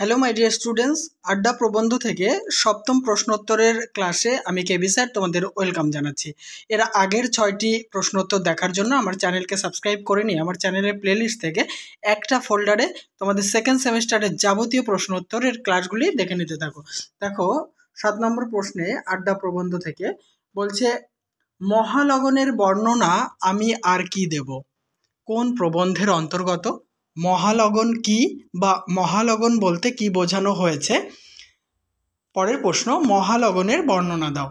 Hello my dear students, আড্ডা প্রবন্ধ থেকে সপ্তম প্রশ্নোত্তরের ক্লাসে আমি কেবি স্যার তোমাদের ওয়েলকাম জানাচ্ছি। এর আগের 6টি প্রশ্নোত্তর দেখার জন্য আমার চ্যানেলকে সাবস্ক্রাইব করে নিয়ে আমার চ্যানেলের প্লেলিস্ট থেকে একটা ফোল্ডারে তোমাদের সেকেন্ড সেমিস্টারের যাবতীয় প্রশ্নোত্তরের ক্লাসগুলি দেখে নিতে থাকো। দেখো 7 নম্বর প্রশ্নে আড্ডা প্রবন্ধ থেকে বলছে, মহালগনের বর্ণনা আমি আর কি দেব? কোন প্রবন্ধের অন্তর্গত? মহালগন কি বা মহালগন বলতে কি বোঝানো হয়েছে? পরের প্রশ্ন, মহালগনের বর্ণনা দাও।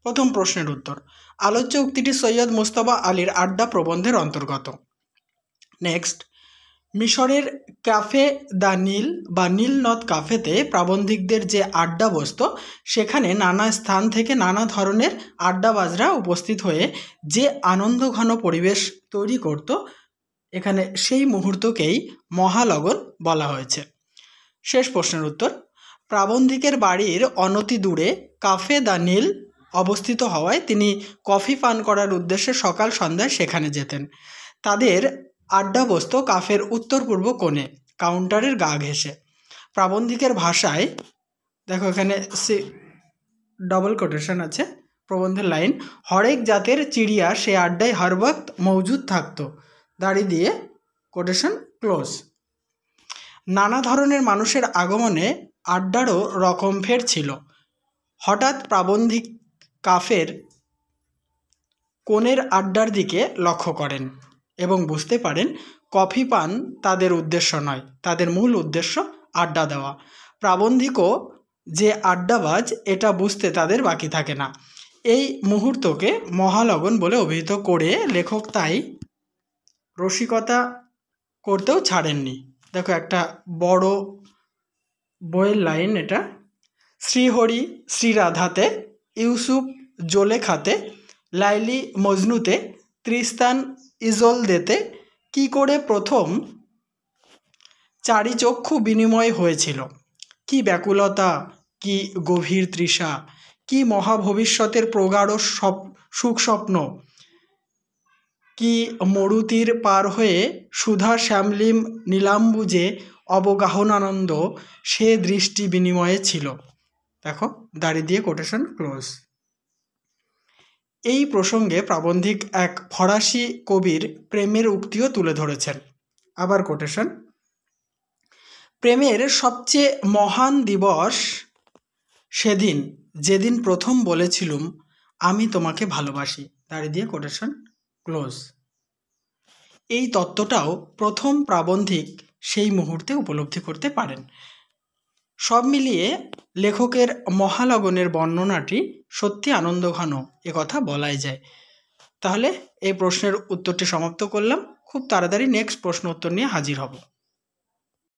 প্রথম প্রশ্নের উত্তর, আলোচ্য উক্তিটি সৈয়দ মুজতবা আলীর আড্ডা প্রবন্ধের অন্তর্গত। নেক্সট, মিশরের ক্যাফে দ্য নীল বা নীল নদ ক্যাফেতে প্রাবন্ধিকদের যে আড্ডা বসত, সেখানে নানা স্থান থেকে নানা ধরনের আড্ডাবাজরা উপস্থিত হয়ে যে আনন্দঘন পরিবেশ তৈরি করত, এখানে সেই মুহূর্তকেই মহালগন বলা হয়েছে। শেষ প্রশ্নের উত্তর, প্রাবন্ধিকের বাড়ির অনতি দূরে ক্যাফে দ্য নীল অবস্থিত হওয়ায় তিনি কফি পান করার উদ্দেশ্যে সকাল সন্ধ্যায় সেখানে যেতেন। তাদের আড্ডা বসত কাফের উত্তর পূর্ব কোণে কাউন্টারের গা ঘেঁষে। প্রাবন্ধিকের ভাষায়, দেখো এখানে ডবল কোটেশন আছে, প্রবন্ধের লাইন, হরেক জাতের চিড়িয়া সে আড্ডায় হর বক্ত মৌজুদ থাকতো, দাড়ি দিয়ে কোটেশন ক্লোজ। নানা ধরনের মানুষের আগমনে আড্ডারও রকমফের ছিল। হঠাৎ প্রাবন্ধিক কাফের কোণের আড্ডার দিকে লক্ষ্য করেন এবং বুঝতে পারেন কফি পান তাদের উদ্দেশ্য নয়, তাদের মূল উদ্দেশ্য আড্ডা দেওয়া। প্রাবন্ধিকও যে আড্ডাবাজ এটা বুঝতে তাদের বাকি থাকে না। এই মুহূর্তকে মহালগন বলে অভিহিত করে লেখক তাই রসিকতা করতেও ছাড়েননি। দেখো একটা বড় বইয়ের লাইন এটা, শ্রীহরি শ্রীরাধাতে, ইউসুফ জোলেখাতে, লাইলি মজনুতে, তৃস্তান ইজলদেতে কি করে প্রথম চারি চক্ষু বিনিময় হয়েছিল, কি ব্যাকুলতা, কি গভীর তৃষা, কি মহাভবিষ্যতের প্রগাঢ় সুখ স্বপ্ন, কি মরুতীর পার হয়ে সুধা শ্যামলিম নীলাম্বুজে অবগাহনানন্দ সে দৃষ্টি বিনিময়ে ছিল। দেখো দাড়ি দিয়ে কোটেশন ক্লোজ। এই প্রসঙ্গে প্রাবন্ধিক এক ফরাসি কবির প্রেমের উক্তিও তুলে ধরেছেন। আবার কোটেশন, প্রেমের সবচেয়ে মহান দিবস সেদিন যেদিন প্রথম বলেছিলুম আমি তোমাকে ভালোবাসি, দাড়ি দিয়ে কোটেশন ক্লোজ। এই তত্ত্বটাও প্রথম প্রাবন্ধিক সেই মুহূর্তে উপলব্ধি করতে পারেন। সব মিলিয়ে লেখকের মহালগনের বর্ণনাটি সত্যি আনন্দঘন, কথা বলাই যায়। তাহলে এই প্রশ্নের উত্তরটি সমাপ্ত করলাম। খুব তাড়াতাড়ি নেক্সট প্রশ্ন উত্তর নিয়ে হাজির হব।